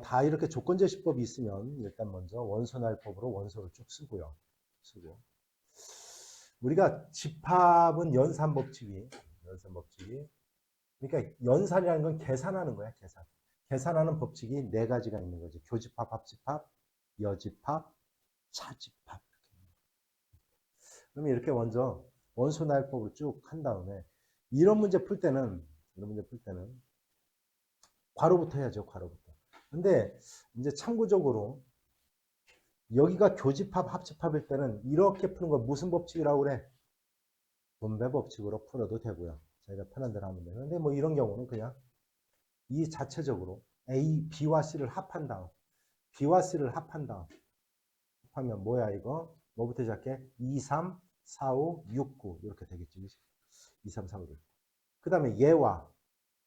다 이렇게 조건제시법이 있으면 일단 먼저 원소날법으로 원소를 쭉 쓰고요. 쓰고. 우리가 집합은 연산법칙이. 그러니까 연산이라는 건 계산하는 거야, 계산. 계산하는 법칙이 네 가지가 있는 거지. 교집합, 합집합, 여집합, 차집합. 그러면 이렇게 먼저 원소날법으로 쭉 한 다음에 이런 문제 풀 때는 괄호부터 해야죠, 괄호부터. 근데 이제 참고적으로 여기가 교집합, 합집합일 때는 이렇게 푸는 거 무슨 법칙이라고 그래? 분배 법칙으로 풀어도 되고요. 저희가 편한 대로 하면 돼요. 근데 뭐 이런 경우는 그냥 이 자체적으로 A, B와 C를 합한 다음, B와 C를 합한 다음, 합하면 뭐야 이거? 뭐부터 시작해? 2, 3, 4, 5, 6, 9 이렇게 되겠지. 2, 3, 4, 5, 6. 그 다음에 얘와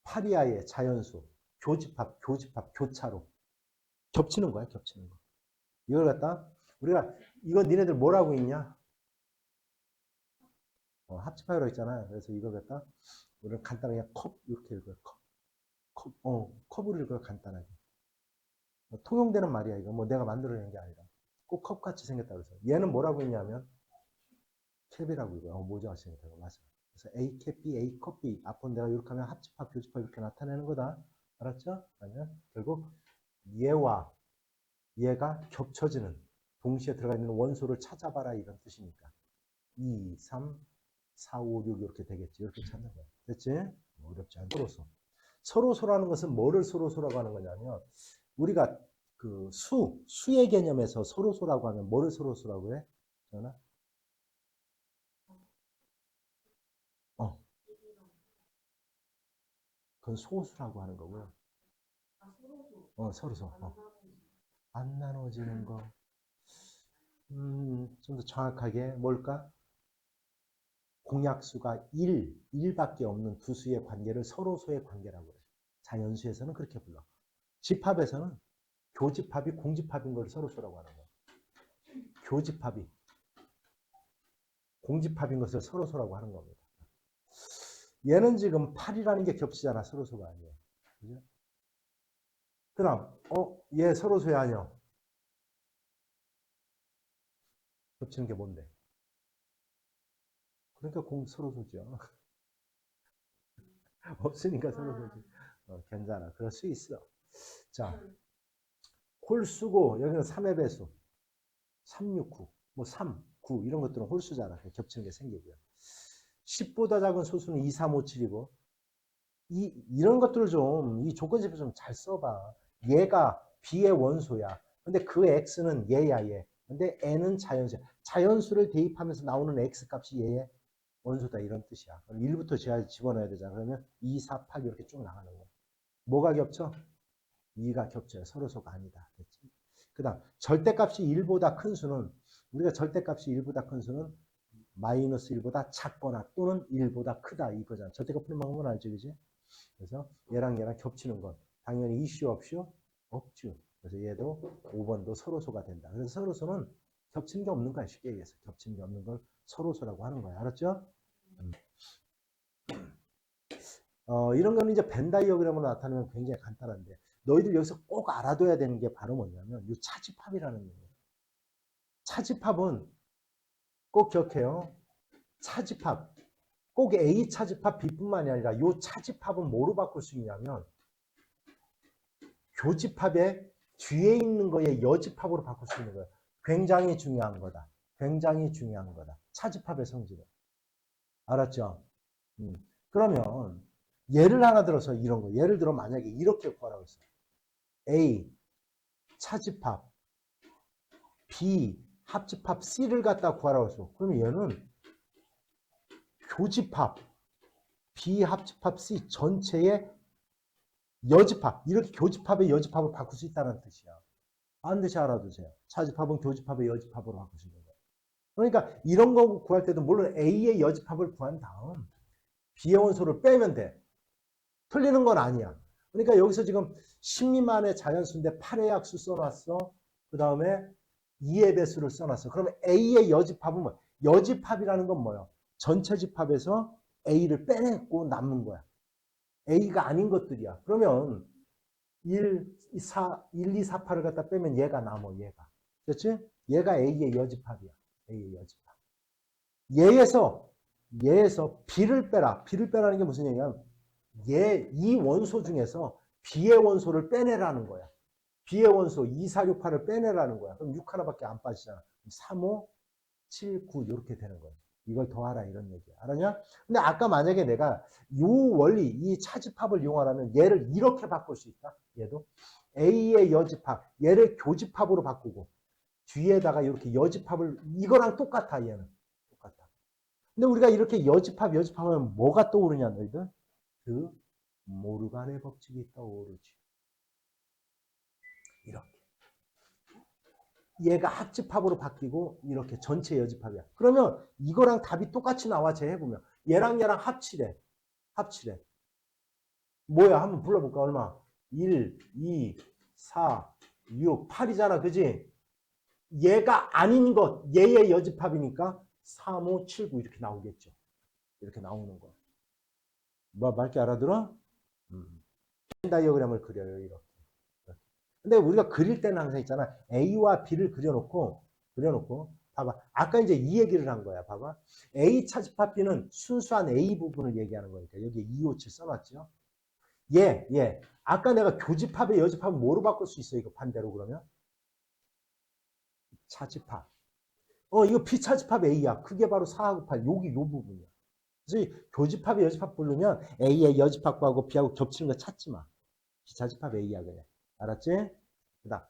파리아의 자연수, 교집합, 교차로 겹치는 거야, 겹치는 거. 이걸 갖다 우리가 이거 니네들 뭐라고 읽냐? 합집하기로 했잖아. 그래서 이걸 갖다 우리는 간단하게 컵 이렇게 읽어요. 컵으로 읽어요, 간단하게. 통용되는 말이야, 이거. 뭐 내가 만들어낸 게 아니라. 꼭 컵같이 생겼다 그래서. 얘는 뭐라고 했냐면 캡이라고 읽어요. 모자같이 생겼다고. 맞아. 그래서 A 캡 B, A 컵 B. 앞으로 내가 이렇게 하면 합집합, 교집합 이렇게 나타내는 거다. 알았죠? 아니면 결국 얘와 얘가 겹쳐지는 동시에 들어가 있는 원소를 찾아봐라 이런 뜻이니까 2, 3, 4, 5, 6 이렇게 되겠지. 이렇게 찾는 거야. 됐지? 어렵지 않아. 서로소라는 것은 뭐를 서로소라고 하는 거냐면 우리가 그 수의 개념에서 서로소라고 하면 뭐를 서로소라고 해? 전화? 어, 그건 소수라고 하는 거고요. 서로소. 안 나눠지는 거. 좀 더 정확하게 뭘까? 공약수가 1밖에 없는 두 수의 관계를 서로소의 관계라고 그래. 자연수에서는 그렇게 불러. 집합에서는 교집합이 공집합인 걸 서로소라고 하는 거야. 교집합이 공집합인 것을 서로소라고 하는 겁니다. 얘는 지금 8이라는 게 겹치잖아. 서로소가 아니에요. 그죠? 그럼 얘 서로소야 아니야. 겹치는 게 뭔데? 그러니까 서로소죠. 없으니까 서로소지. 괜찮아. 그럴 수 있어. 자, 홀수고 여기는 3의 배수. 3, 6, 9. 뭐 3, 9 이런 것들은 홀수잖아. 겹치는 게 생기고요. 10보다 작은 소수는 2, 3, 5, 7이고 이런 것들을 좀 이 조건집을 좀 잘 써봐. 얘가 B의 원소야. 근데 그 X는 얘야 얘. 근데 N은 자연수야. 자연수를 대입하면서 나오는 X 값이 얘의 원소다 이런 뜻이야. 그럼 1부터 집어넣어야 되잖아. 그러면 2, 4, 8 이렇게 쭉 나가는 거야. 뭐가 겹쳐? 2가 겹쳐요. 서로소가 아니다. 됐지? 그 다음 절대값이 1보다 큰 수는 우리가 절대값이 1보다 큰 수는 마이너스 1보다 작거나 또는 1보다 크다 이거잖아. 절대값 푸는 방법은 알죠, 그지? 그래서 얘랑 겹치는 건 당연히 이슈 없슈 없죠. 그래서 얘도 5번도 서로소가 된다. 그래서 서로소는 겹치는 게 없는 거야. 쉽게 얘기해서 겹치는 게 없는 걸 서로소라고 하는 거야. 알았죠? 이런 거는 이제 벤 다이어그램으로 나타내면 굉장히 간단한데 너희들 여기서 꼭 알아둬야 되는 게 바로 뭐냐면 이 차집합이라는 거예요. 차집합은 꼭 기억해요. 차집합 꼭 A 차집합 B뿐만이 아니라 이 차집합은 뭐로 바꿀 수 있냐면 교집합의 뒤에 있는 거에 여집합으로 바꿀 수 있는 거예요. 굉장히 중요한 거다. 굉장히 중요한 거다. 차집합의 성질은. 알았죠? 그러면 예를 하나 들어서 이런 거. 예를 들어 만약에 이렇게 구하라고 했어요. A 차집합 B 합집합 C를 갖다 구하라고 했어. 그러면 얘는 교집합 B 합집합 C 전체의 여집합 이렇게 교집합의 여집합을 바꿀 수 있다는 뜻이야. 반드시 알아두세요. 차집합은 교집합의 여집합으로 바꾸시는 거예요. 그러니까 이런 거 구할 때도 물론 A의 여집합을 구한 다음 B의 원소를 빼면 돼. 틀리는 건 아니야. 그러니까 여기서 지금 10미만의 자연수인데 8의 약수 써놨어. 그 다음에 2의 배수를 써놨어. 그러면 A의 여집합은 뭐야? 여집합이라는 건 뭐야? 전체 집합에서 A를 빼내고 남는 거야. A가 아닌 것들이야. 그러면 1, 2, 4, 8을 갖다 빼면 얘가 남어, 얘가. 그렇지? 얘가 A의 여집합이야. A의 여집합. 얘에서 B를 빼라. B를 빼라는 게 무슨 얘기냐면 이 원소 중에서 B의 원소를 빼내라는 거야. B의 원소 2, 4, 6, 8을 빼내라는 거야. 그럼 6 하나밖에 안 빠지잖아. 3, 5, 7, 9 이렇게 되는 거야. 이걸 더하라 이런 얘기야. 알았냐? 근데 아까 만약에 내가 이 원리, 이 차집합을 이용하라면 얘를 이렇게 바꿀 수 있다. 얘도 A의 여집합, 얘를 교집합으로 바꾸고 뒤에다가 이렇게 여집합을 이거랑 똑같아. 얘는 똑같아. 근데 우리가 이렇게 여집합하면 뭐가 떠오르냐 너희들? 그 모르간의 법칙이 떠오르지. 이렇게. 얘가 합집합으로 바뀌고 이렇게 전체 여집합이야. 그러면 이거랑 답이 똑같이 나와. 쟤 해보면. 얘랑 합치래. 뭐야? 한번 불러볼까? 얼마? 1, 2, 4, 6, 8이잖아. 그지? 얘가 아닌 것. 얘의 여집합이니까 3, 5, 7, 9 이렇게 나오겠죠. 이렇게 나오는 거. 뭐 맑게 알아들어? 다이어그램을 그려요. 이렇게. 근데 우리가 그릴 때는 항상 있잖아. A와 B를 그려놓고 봐봐. 아까 이제 이 얘기를 한 거야. 봐봐. A 차집합 B는 순수한 A 부분을 얘기하는 거니까 여기에 257 써놨죠. 아까 내가 교집합의 여집합은 뭐로 바꿀 수 있어? 이거 반대로 그러면 차집합. 이거 B차집합 A야. 그게 바로 4하고 8. 여기 요 부분이야. 그래서 교집합의 여집합 부르면 A의 여집합하고 B하고 겹치는 거 찾지 마. B차집합 A야 그래. 알았지? 그다음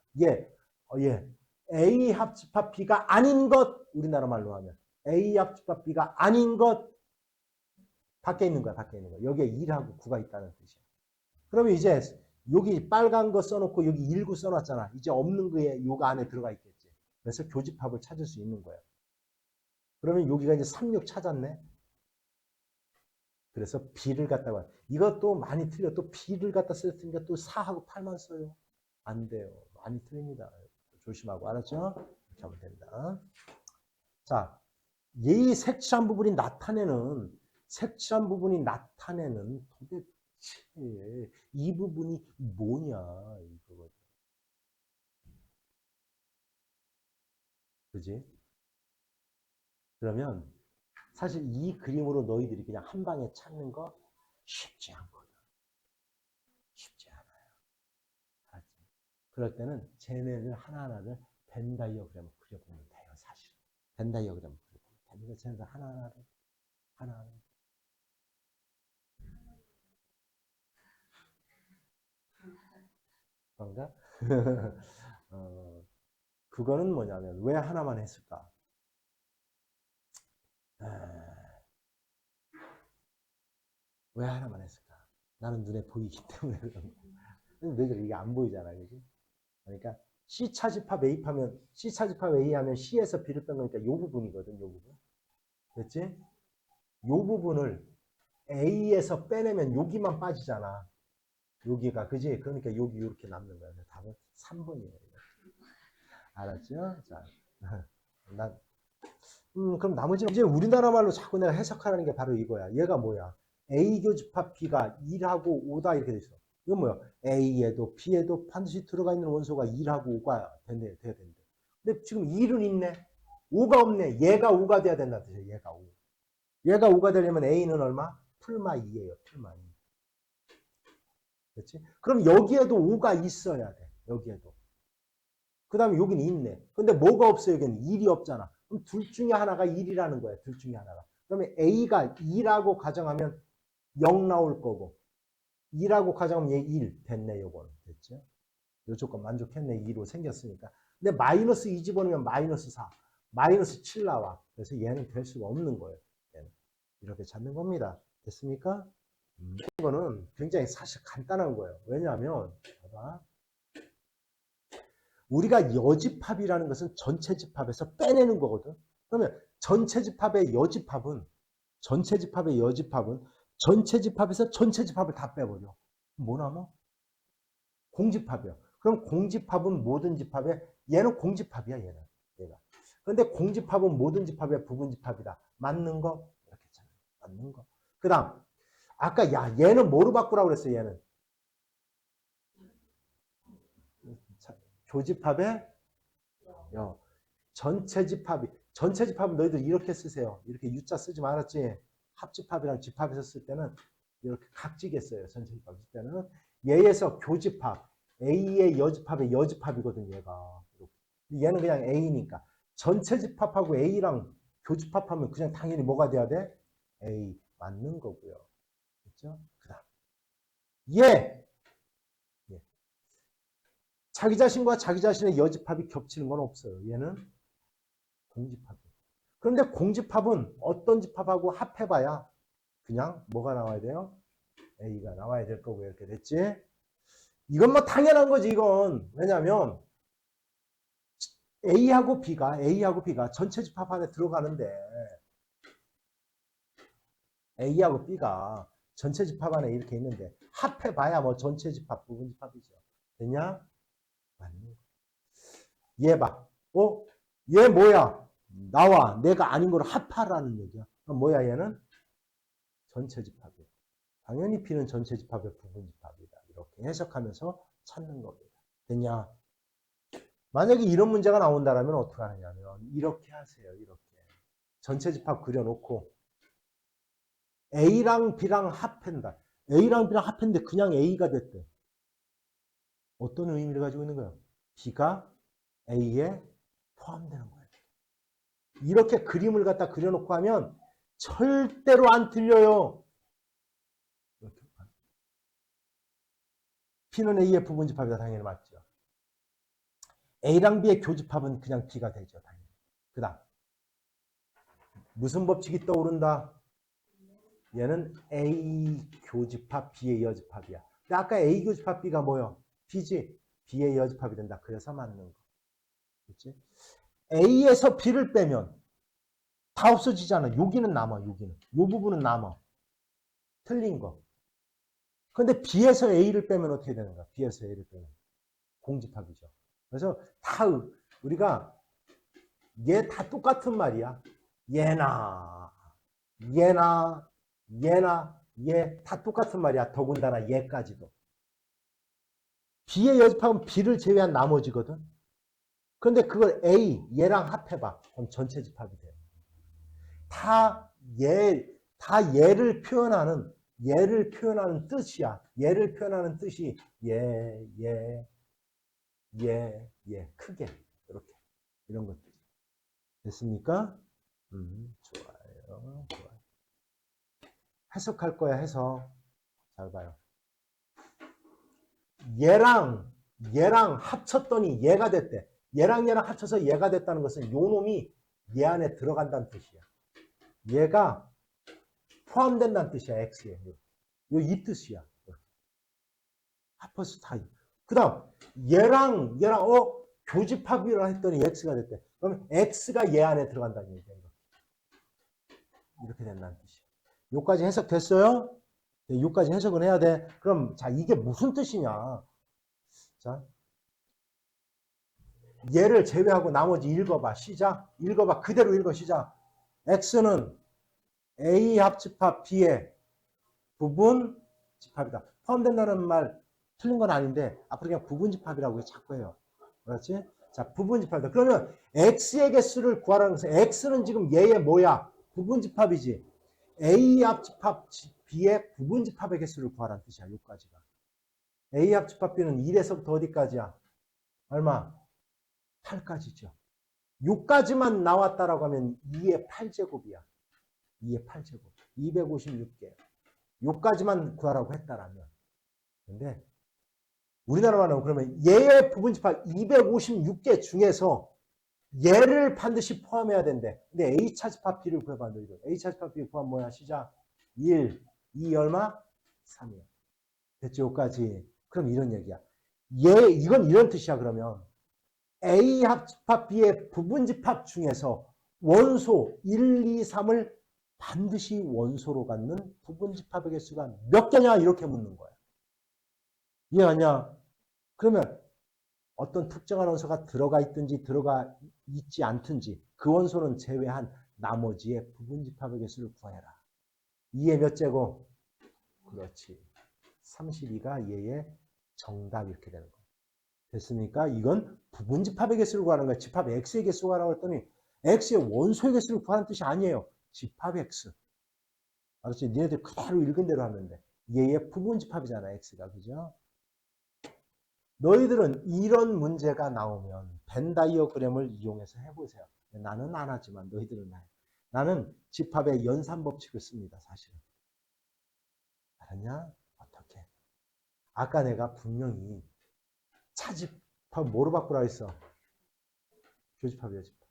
A 합집합 B가 아닌 것. 우리나라 말로 하면 A 합집합 B가 아닌 것. 밖에 있는 거야. 여기에 1하고 9가 있다는 뜻이야. 그러면 이제 여기 빨간 거 써놓고 여기 19 써놨잖아. 이제 없는 거에 요거 안에 들어가 있겠지. 그래서 교집합을 찾을 수 있는 거야. 그러면 여기가 이제 36 찾았네. 그래서 B를 갖다가 이것도 많이 틀려. 또 B를 갖다 썼으니까 또 4하고 8만 써요. 안 돼요. 많이 틀립니다. 조심하고. 알았죠? 이렇게 하면 된다. 자, 이 색칠한 부분이 나타내는 도대체 이 부분이 뭐냐 이거거든. 그지? 그러면 사실 이 그림으로 너희들이 그냥 한 방에 찾는 거 쉽지 않거든. 쉽지 않아요. 알았지? 그럴 때는 쟤네를 하나하나를 벤 다이어그램을 그려보면 돼요. 사실. 벤 다이어그램을 그려보면 돼요. 쟤네들 하나하나 그런가? 그거는 뭐냐면 왜 하나만 했을까? 왜 하나만 했을까? 나는 눈에 보이기 때문에 그런 거야. 너희들 이게 안 보이잖아, 그지? 그러니까 C 차집합 A 하면 C 차집합 A 하면 C에서 B를 뺀 거니까 이 부분이거든, 이 부분. 됐지? 이 부분을 A에서 빼내면 여기만 빠지잖아. 여기가, 그지? 그러니까 여기 이렇게 남는 거야. 답은 3번이에요. 알았죠? 자, 난 그럼 나머지는 이제 우리나라 말로 자꾸 내가 해석하라는 게 바로 이거야. 얘가 뭐야? A 교집합 B가 1하고 5다 이렇게 돼 있어. 이건 뭐야? A에도 B에도 반드시 들어가 있는 원소가 1하고 5가 돼야 된대. 근데 지금 1은 있네. 5가 없네. 얘가 5가 돼야 된다 뜻이야. 얘가 5. 얘가 5가 되려면 A는 얼마? 풀마 2예요. 풀마 2. 그렇지? 그럼 여기에도 5가 있어야 돼. 여기에도. 그 다음에 여기는 있네. 근데 뭐가 없어? 여기는 1이 없잖아. 그럼 둘 중에 하나가 1이라는 거야. 둘 중에 하나가. 그러면 A가 2라고 가정하면 0 나올 거고 2라고 가정하면 얘 1 됐네. 요거는 됐죠? 요 조건 만족했네. 2로 생겼으니까. 근데 마이너스 2 집어넣으면 마이너스 4 마이너스 7 나와. 그래서 얘는 될 수가 없는 거예요. 얘는. 이렇게 찾는 겁니다. 됐습니까? 이거는 굉장히 사실 간단한 거예요. 왜냐하면 봐봐. 우리가 여집합이라는 것은 전체 집합에서 빼내는 거거든. 그러면 전체 집합의 여집합은 전체 집합에서 전체 집합을 다 빼버려. 뭐 남아? 공집합이야. 그럼 공집합은 모든 집합에 얘는 공집합이야. 얘가. 그런데 공집합은 모든 집합의 부분집합이다. 맞는 거? 이렇게 했잖아. 맞는 거. 그 다음 아까 얘는 뭐로 바꾸라고 그랬어? 얘는 교집합의 여. 전체 집합은 너희들 이렇게 쓰세요. 이렇게 U자 쓰지 말았지. 합집합이랑 집합에서 쓸 때는 이렇게 각지게 써요. 전체 집합 쓸 때는. 얘에서 교집합, A의 여집합의 여집합이거든, 얘가. 얘는 그냥 A니까. 전체 집합하고 A랑 교집합하면 그냥 당연히 뭐가 돼야 돼? A. 맞는 거고요. 그렇죠? 그 다음. 얘. 자기 자신과 자기 자신의 여집합이 겹치는 건 없어요. 얘는 공집합이에요. 그런데 공집합은 어떤 집합하고 합해봐야 그냥 뭐가 나와야 돼요? A가 나와야 될 거고 이렇게 됐지? 이건 뭐 당연한 거지 이건. 왜냐하면 A하고 B가 전체 집합 안에 들어가는데 A하고 B가 전체 집합 안에 이렇게 있는데 합해봐야 뭐 전체 집합, 부분 집합이죠. 됐냐? 맞네. 얘 봐. 얘 뭐야? 나와. 내가 아닌 걸 합하라는 얘기야. 그럼 뭐야 얘는? 전체 집합이야. 당연히 B는 전체 집합의 부분 집합이다. 이렇게 해석하면서 찾는 겁니다. 됐냐? 만약에 이런 문제가 나온다면 어떻게 하느냐면 이렇게 하세요. 이렇게. 전체 집합 그려놓고 A랑 B랑 합한다. A랑 B랑 합했는데 그냥 A가 됐대. 어떤 의미를 가지고 있는 거예요? B가 A에 포함되는 거예요. 이렇게 그림을 갖다 그려놓고 하면 절대로 안 틀려요. B는 A의 부분 집합이다. 당연히 맞죠. A랑 B의 교집합은 그냥 B가 되죠. 당연히. 그 다음. 무슨 법칙이 떠오른다? 얘는 A 교집합, B의 여집합이야. 근데 아까 A 교집합 B가 뭐요? B지? B의 여집합이 된다. 그래서 맞는 거. 그렇지? A에서 B를 빼면 다 없어지잖아. 여기는 남아, 여기는. 요 부분은 남아. 틀린 거. 근데 B에서 A를 빼면 어떻게 되는 거야? B에서 A를 빼면. 공집합이죠. 그래서 다 우리가 얘 다 똑같은 말이야. 얘나 얘 다 똑같은 말이야. 더군다나 얘까지도. B의 여집합은 B를 제외한 나머지거든. 그런데 그걸 A, 얘랑 합해봐. 그럼 전체 집합이 돼요. 다 얘를 표현하는 뜻이야. 얘를 표현하는 뜻이 크게 이렇게 이런 것들 됐습니까? 좋아요. 해석할 거야. 해석 잘 봐요. 얘랑 합쳤더니 얘가 됐대. 얘랑 합쳐서 얘가 됐다는 것은 요 놈이 얘 안에 들어간다는 뜻이야. 얘가 포함된다는 뜻이야. X에. 이 뜻이야. 합해서 다. 그 다음 얘랑 교집합이라 했더니 X가 됐대. 그러면 X가 얘 안에 들어간다는 얘기야. 이렇게 된다는 뜻이야. 요까지 해석됐어요? 네, 요까지 해석은 해야 돼. 그럼 자 이게 무슨 뜻이냐? 자 얘를 제외하고 나머지 읽어봐. 시작. 읽어봐. 그대로 읽어. 시작. X는 A 합집합 B의 부분 집합이다. 포함된다는 말 틀린 건 아닌데 앞으로 그냥 부분 집합이라고 자꾸 해요. 그렇지? 자, 부분 집합이다. 그러면 X의 개수를 구하라는 것은 X는 지금 얘의 뭐야? 부분 집합이지. A 합집합 B의 부분 집합의 개수를 구하라는 뜻이야. 여기까지가. A 합집합 B는 1에서부터 어디까지야? 얼마? 8까지죠. 요까지만 나왔다라고 하면 2의 8제곱이야. 2의 8제곱. 256개. 요까지만 구하라고 했다라면. 근데 우리나라 말하면 그러면 얘의 부분 집합 256개 중에서 얘를 반드시 포함해야 된대. 근데 A차 집합 B를 구해봐. 너희들. A차 집합 B를 구하면 뭐야? 시작. 1, 2 얼마? 3이야. 됐죠? 요까지. 그럼 이런 얘기야. 이건 이런 뜻이야. 그러면 A 합집합 B의 부분 집합 중에서 원소 1, 2, 3을 반드시 원소로 갖는 부분 집합의 개수가 몇 개냐? 이렇게 묻는 거야. 이해하냐? 그러면 어떤 특정한 원소가 들어가 있든지 들어가 있지 않든지 그 원소는 제외한 나머지의 부분 집합의 개수를 구해라. 2의 몇 제곱? 그렇지. 32가 얘의 정답 이렇게 되는 거야. 됐습니까? 이건 부분집합의 개수를 구하는 거야. 집합 x의 개수 구하라고 했더니 x의 원소의 개수를 구하는 뜻이 아니에요. 집합 x. 알았지? 니네들 그대로 읽은 대로 하면 돼. 얘의 부분집합이잖아, x가. 그죠? 너희들은 이런 문제가 나오면 벤 다이어그램을 이용해서 해보세요. 나는 안 하지만 너희들은 해. 나는 집합의 연산 법칙을 씁니다, 사실은. 알았냐? 어떻게? 아까 내가 분명히 차집합 뭐로 바꾸라 했어? 교집합, 여집합.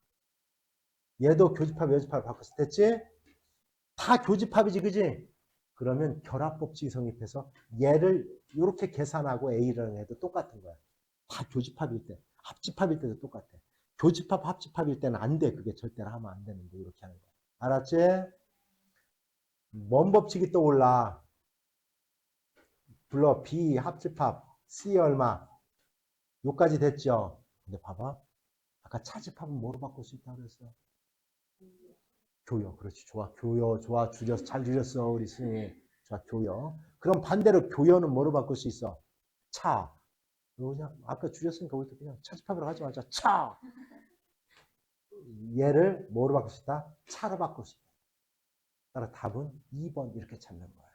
얘도 교집합, 여집합 바꿨어. 됐지? 다 교집합이지, 그지? 그러면 결합법칙이 성립해서 얘를 이렇게 계산하고 A라는 해도 똑같은 거야. 다 교집합일 때. 합집합일 때도 똑같아. 교집합, 합집합일 때는 안 돼. 그게 절대로 하면 안 되는데 이렇게 하는 거야. 알았지? 뭔 법칙이 떠올라? 불러. B 합집합. C 얼마? 요까지 됐죠? 근데 봐봐. 아까 차집합은 뭐로 바꿀 수 있다고 그랬어? 교여. 그렇지. 좋아. 교여. 좋아. 줄였어. 잘 줄였어. 우리 스님. 좋아. 교여. 그럼 반대로 교여는 뭐로 바꿀 수 있어? 차. 그냥 아까 줄였으니까 우리도 그냥 차집합으로 하지 말자. 차. 얘를 뭐로 바꿀 수 있다? 차로 바꿀 수 있다. 따라 답은 2번 이렇게 찾는 거예요.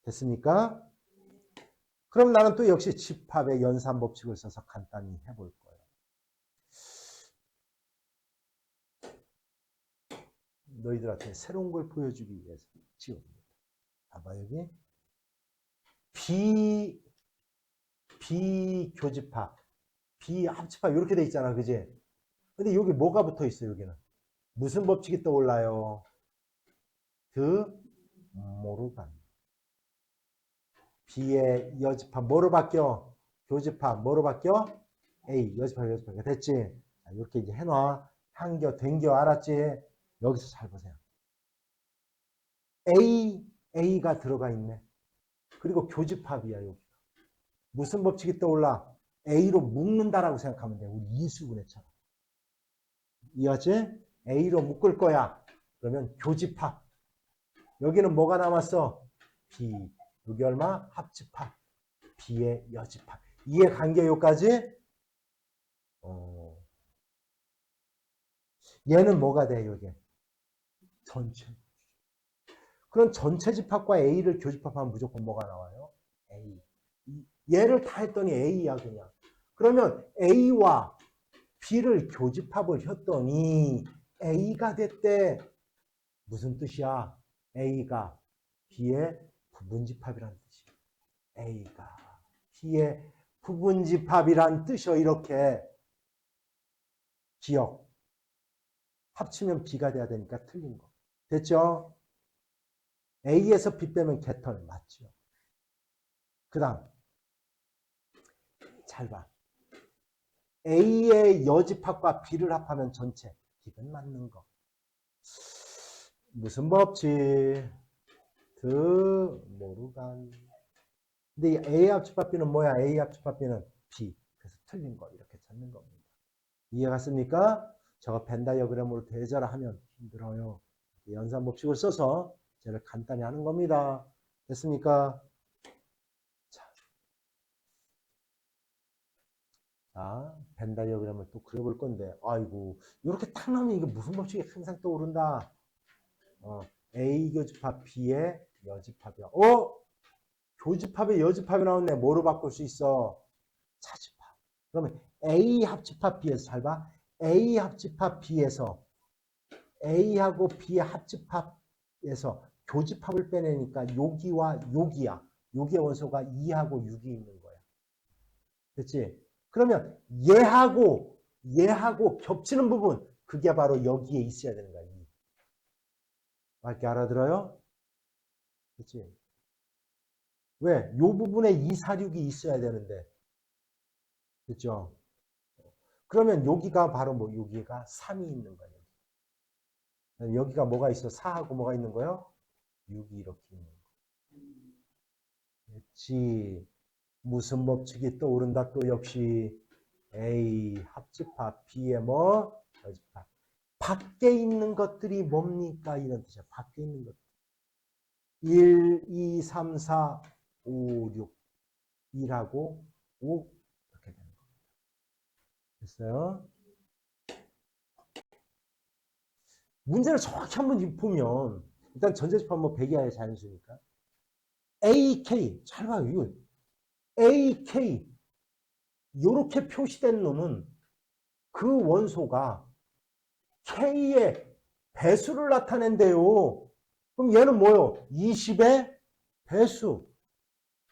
됐습니까? 그럼 나는 또 역시 집합의 연산 법칙을 써서 간단히 해볼 거예요. 너희들한테 새로운 걸 보여주기 위해서 지웁니다. 봐봐 여기 비교집합, 비합집합 이렇게 돼 있잖아, 그지? 근데 여기 뭐가 붙어 있어? 여기는 무슨 법칙이 떠올라요? 모르간. B의 여집합 뭐로 바뀌어? 교집합 뭐로 바뀌어? A 여집합 여집합. 됐지? 자, 이렇게 이제 해놔. 한겨 된겨 알았지? 여기서 잘 보세요. A가 들어가 있네. 그리고 교집합이야 여기. 무슨 법칙이 떠올라? A로 묶는다라고 생각하면 돼. 우리 인수분해처럼. 이해하지? A로 묶을 거야. 그러면 교집합. 여기는 뭐가 남았어? B. 여기 얼마? 합집합. B의 여집합. 이해 간게 여기까지? 얘는 뭐가 돼, 여기? 전체. 그럼 전체 집합과 A를 교집합하면 무조건 뭐가 나와요? A. 얘를 다 했더니 A야, 그냥. 그러면 A와 B를 교집합을 했더니 A가 됐대. 무슨 뜻이야? A가 B의 부분집합이라는 뜻이야. A가 B의 부분집합이란 뜻이요. 이렇게 기억. 합치면 B가 돼야 되니까 틀린 거. 됐죠? A에서 B 빼면 개털 맞죠? 그 다음 잘 봐. A의 여집합과 B를 합하면 전체. 이건 맞는 거. 무슨 법칙? 모르간. 근데 A 합집합 B는 뭐야? A 합집합 B는 B. 그래서 틀린 거 이렇게 찾는 겁니다. 이해갔습니까? 저거 벤 다이어그램으로 대절하면 힘들어요. 연산 법칙을 써서 쟤를 간단히 하는 겁니다. 됐습니까? 자, 벤 다이어그램을 또 그려볼 건데, 아이고, 이렇게 탁 나오면 이게 무슨 법칙이 항상 떠오른다. A 교집합 B의 여집합이야. 교집합의 여집합이 나왔네. 뭐로 바꿀 수 있어? 차집합. 그러면 A 합집합 B에서 잘 봐. A 합집합 B에서 A하고 B의 합집합에서 교집합을 빼내니까 여기와 여기야. 여기의 원소가 2하고 6이 있는 거야. 그렇지? 그러면 얘하고 겹치는 부분 그게 바로 여기에 있어야 되는 거야. 맞게 알아들어요? 그렇지? 왜? 요 부분에 2, 4, 6이 있어야 되는데. 그렇죠? 그러면 여기가 바로 뭐 여기가 3이 있는 거예요. 여기가 뭐가 있어? 4하고 뭐가 있는 거예요? 6이 이렇게 있는 거. 그렇지? 무슨 법칙이 떠오른다? 또 역시 A 합집합 B의 뭐? 여집합. 밖에 있는 것들이 뭡니까? 이런 뜻이야. 밖에 있는 것. 1, 2, 3, 4, 5, 6. 1하고 5 이렇게 되는 겁니다. 됐어요? 문제를 정확히 한번 보면 일단 전제집합 뭐 백이하의 자연수니까 AK 잘 봐요. 이거 AK 이렇게 표시된 놈은 그 원소가 K의 배수를 나타낸대요. 그럼 얘는 뭐요? 20의 배수.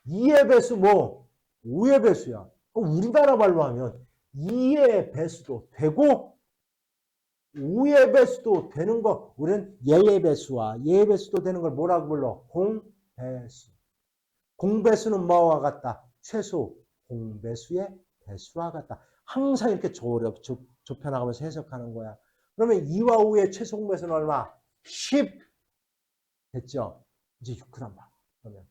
2의 배수 뭐? 5의 배수야. 그럼 우리나라 말로 하면 2의 배수도 되고 5의 배수도 되는 거, 우리는 예의 배수와 예의 배수도 되는 걸 뭐라고 불러? 공배수. 공배수는 뭐와 같다? 최소 공배수의 배수와 같다. 항상 이렇게 좁혀나가면서 해석하는 거야. 그러면 2와 5의 최소 공배수는 얼마? 10 됐죠? 이제 6g 봐. 그러면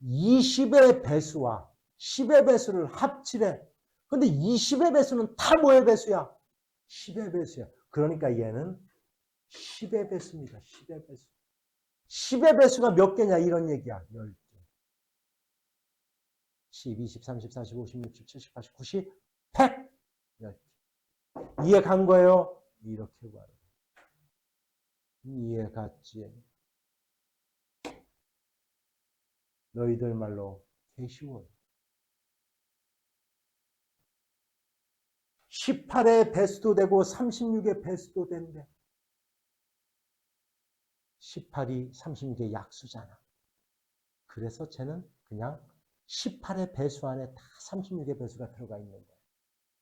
20의 배수와 10의 배수를 합치래. 근데 20의 배수는 다 뭐의 배수야? 10의 배수야. 그러니까 얘는 10의 배수입니다. 10의 배수. 10의 배수가 몇 개냐 이런 얘기야. 10개. 10, 20, 30, 40, 50, 60, 70, 80, 90, 100. 10개. 이해 간 거예요? 이렇게 구하는 거예요. 이해 갔지? 너희들 말로 캐시원. 18의 배수도 되고 36의 배수도 된대. 18이 36의 약수잖아. 그래서 쟤는 그냥 18의 배수 안에 다 36의 배수가 들어가 있는 거야.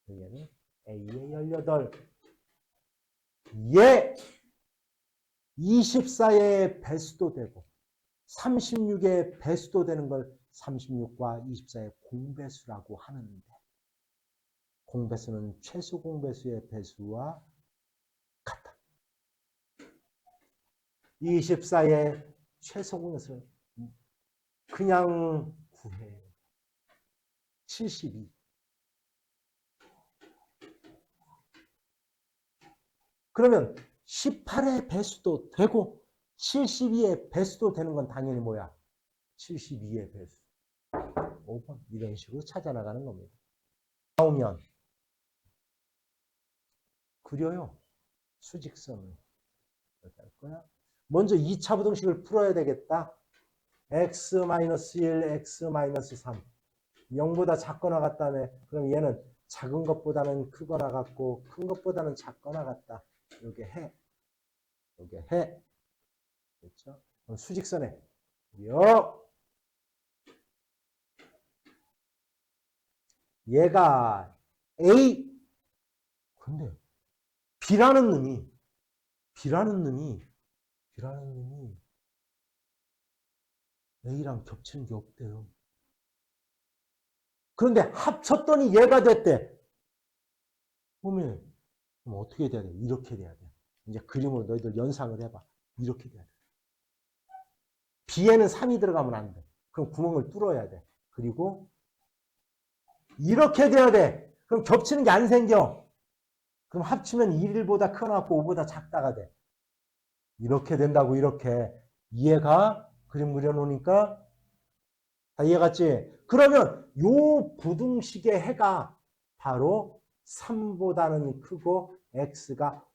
얘는 A의 18. 얘 24의 배수도 되고 36의 배수도 되는 걸 36과 24의 공배수라고 하는데 공배수는 최소 공배수의 배수와 같다. 24의 최소 공배수를 그냥 구해요. 72. 그러면 18의 배수도 되고 72의 배수도 되는 건 당연히 뭐야? 72의 배수. 5번 이런 식으로 찾아나가는 겁니다. 나오면 그려요. 수직선을. 이렇게 할 거야. 먼저 2차 부등식을 풀어야 되겠다. x-1, x-3. 0보다 작거나 같다네. 그럼 얘는 작은 것보다는 크거나 같고 큰 것보다는 작거나 같다. 요게 해. 요게 해. 그렇죠? 그럼 수직선에 요 얘가 A. 근데 B라는 놈이 A랑 겹치는 게 없대요. 그런데 합쳤더니 얘가 됐대. 그러면 어떻게 돼야 돼? 이렇게 돼야 돼. 이제 그림으로 너희들 연상을 해봐. 이렇게 돼야 돼. B에는 3이 들어가면 안 돼. 그럼 구멍을 뚫어야 돼. 그리고 이렇게 돼야 돼. 그럼 겹치는 게 안 생겨. 그럼 합치면 1보다 크거나 5보다 작다가 돼. 이렇게 된다고 이렇게. 이해가? 그림 그려놓으니까 다 이해갔지? 그러면 요 부등식의 해가 바로 3보다는 크고 x가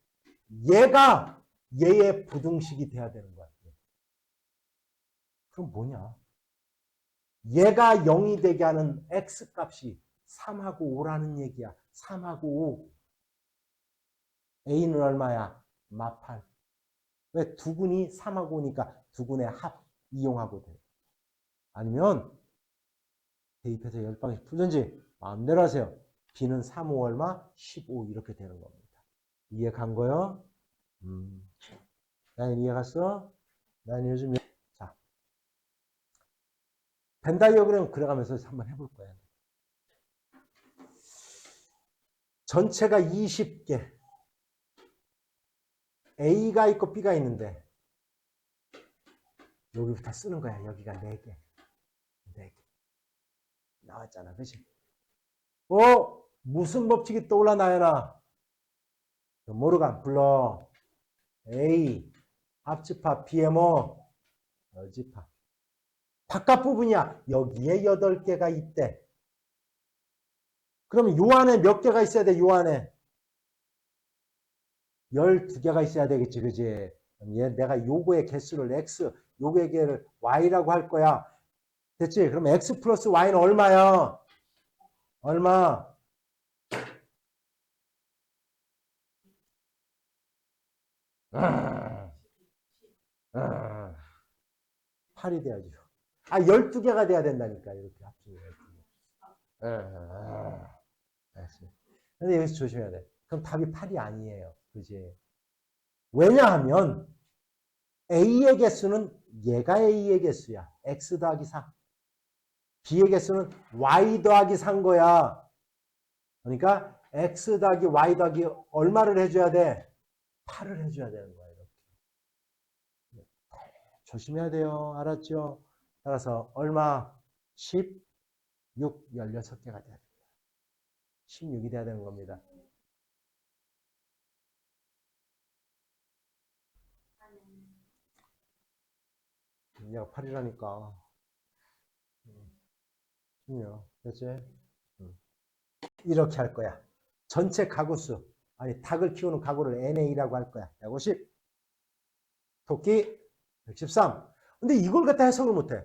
얘가 얘의 부등식이 돼야 되는 거야. 그럼 뭐냐? 얘가 0이 되게 하는 x값이 3하고 5라는 얘기야. 3하고 5. a는 얼마야? 마팔. 왜? 두근이 3하고 5니까 두근의 합 이용하고 돼. 아니면 대입해서 10방씩 풀든지 마음대로 하세요. b는 3, 5 얼마? 15 이렇게 되는 겁니다. 이해 간 거요? 난 이해 갔어? 난 요즘 자 벤 다이어그램 그려가면서 한번 해볼 거야. 전체가 20개. A가 있고 B가 있는데 여기부터 쓰는 거야. 여기가 4개. 4개. 나왔잖아. 그치? 무슨 법칙이 떠올라 나연아? 모르간 불러. A 합집합 B의 뭐? 여집합. 바깥 부분이야. 여기에 8개가 있대. 그러면 요 안에 몇 개가 있어야 돼? 요 안에 12개가 있어야 되겠지, 그지? 얘 내가 요거의 개수를 x, 요거의 개를 y라고 할 거야. 됐지? 그럼 x 플러스 y는 얼마야? 얼마? 8이 돼야죠. 12개가 돼야 된다니까, 이렇게 합치면. 알았어. 근데 여기서 조심해야 돼. 그럼 답이 8이 아니에요. 그지? 왜냐하면 A의 개수는 얘가 A의 개수야. X 더하기 4. B의 개수는 Y 더하기 4인 거야. 그러니까 X 더하기 Y 더하기 얼마를 해줘야 돼? 8을 해줘야 되는 거야. 이렇게. 조심해야 돼요. 알았죠? 따라서 얼마? 16, 16개가 돼야 됩니다. 16이 돼야 되는 겁니다. 얘가 8이라니까. 16. 됐지? 이렇게 할 거야. 전체 가구수. 아니, 닭을 키우는 가구를 NA라고 할 거야. 150. 토끼 113. 근데 이걸 갖다 해석을 못해.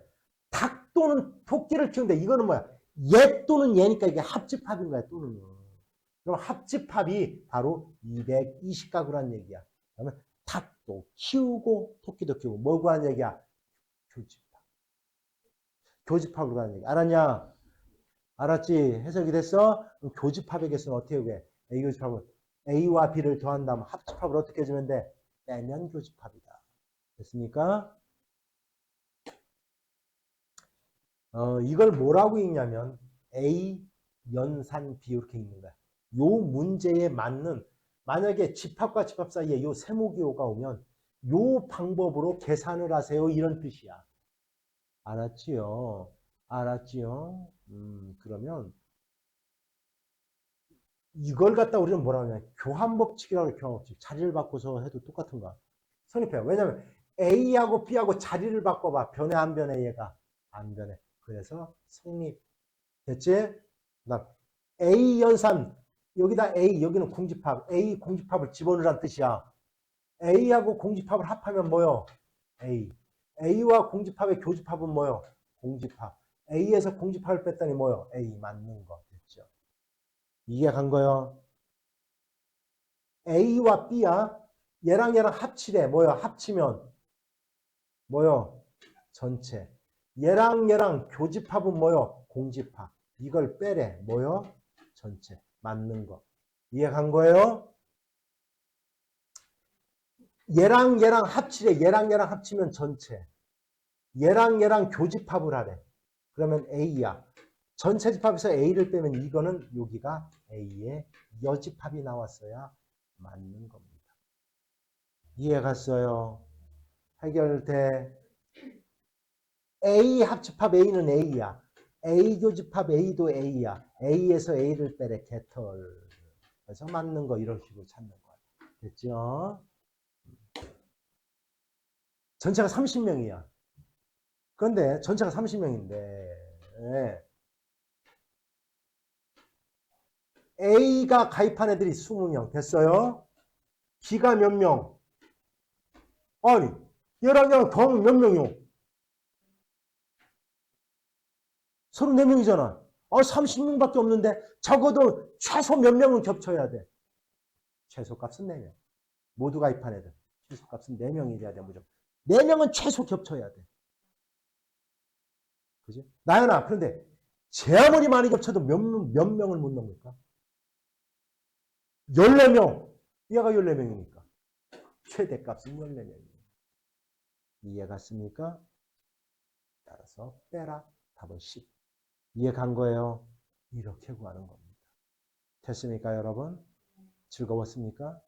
닭 또는 토끼를 키우는데 이거는 뭐야? 얘 또는 얘니까 이게 합집합인 거야, 또는. 그럼 합집합이 바로 220가구란 얘기야. 그러면 닭도 키우고 토끼도 키우고 뭐 구하는 얘기야? 교집합. 교집합으로 가는 얘기. 알았냐? 알았지? 해석이 됐어? 그럼 교집합의 개수는 어떻게 구해? A 교집합은 A와 B를 더한다면 합집합을 어떻게 해주면 돼? 빼면 교집합이다. 됐습니까? 이걸 뭐라고 읽냐면 A 연산 B 이렇게 읽는 거야. 요 문제에 맞는 만약에 집합과 집합 사이에 요 세모기호가 오면 요 방법으로 계산을 하세요. 이런 뜻이야. 알았지요? 알았지요? 그러면 이걸 갖다 우리는 뭐라 하냐? 교환법칙이라고 해. 교환법칙. 자리를 바꿔서 해도 똑같은 거야. 성립해요. 왜냐면 A하고 B하고 자리를 바꿔봐. 변해 안 변해 얘가? 안 변해. 그래서 성립. 됐지? 그다음 A 연산. 여기다 A, 여기는 공집합. A 공집합을 집어넣으란 뜻이야. A하고 공집합을 합하면 뭐요? A. A와 공집합의 교집합은 뭐요? 공집합. A에서 공집합을 뺐더니 뭐요? A 맞는 거. 됐죠? 이해 간 거요? A와 B야. 얘랑 얘랑 합치래. 뭐요? 합치면 뭐요? 전체. 얘랑 얘랑 교집합은 뭐요? 공집합. 이걸 빼래. 뭐요? 전체. 맞는 거. 이해 간 거예요? 얘랑 얘랑 합치래. 얘랑 얘랑 합치면 전체. 얘랑 얘랑 교집합을 하래. 그러면 A야. 전체 집합에서 A를 빼면 이거는 여기가 A의 여집합이 나왔어야 맞는 겁니다. 이해 갔어요? 해결돼. A 합집합 A는 A야. A 교집합 A도 A야. A에서 A를 빼래. 개털. 그래서 맞는 거 이런 식으로 찾는 거야. 됐죠? 전체가 30명이야. 그런데 전체가 30명인데 A가 가입한 애들이 20명 됐어요. B가 몇 명? 아니 얘랑 얘랑 더하면 몇 명이요? 34명이잖아. 30명밖에 없는데 적어도 최소 몇 명은 겹쳐야 돼. 최소값은 4명. 모두 가입한 애들. 최소값은 4명이 돼야 돼. 무조건. 4명은 최소 겹쳐야 돼. 그지? 나연아, 그런데 제 아무리 많이 겹쳐도 몇 명을 못 넘을까? 14명. 얘가 14명이니까. 최대값은 14명이에요. 이해 갔습니까? 따라서 빼라. 답은 10. 이해 간 거예요? 이렇게 구하는 겁니다. 됐습니까, 여러분? 즐거웠습니까?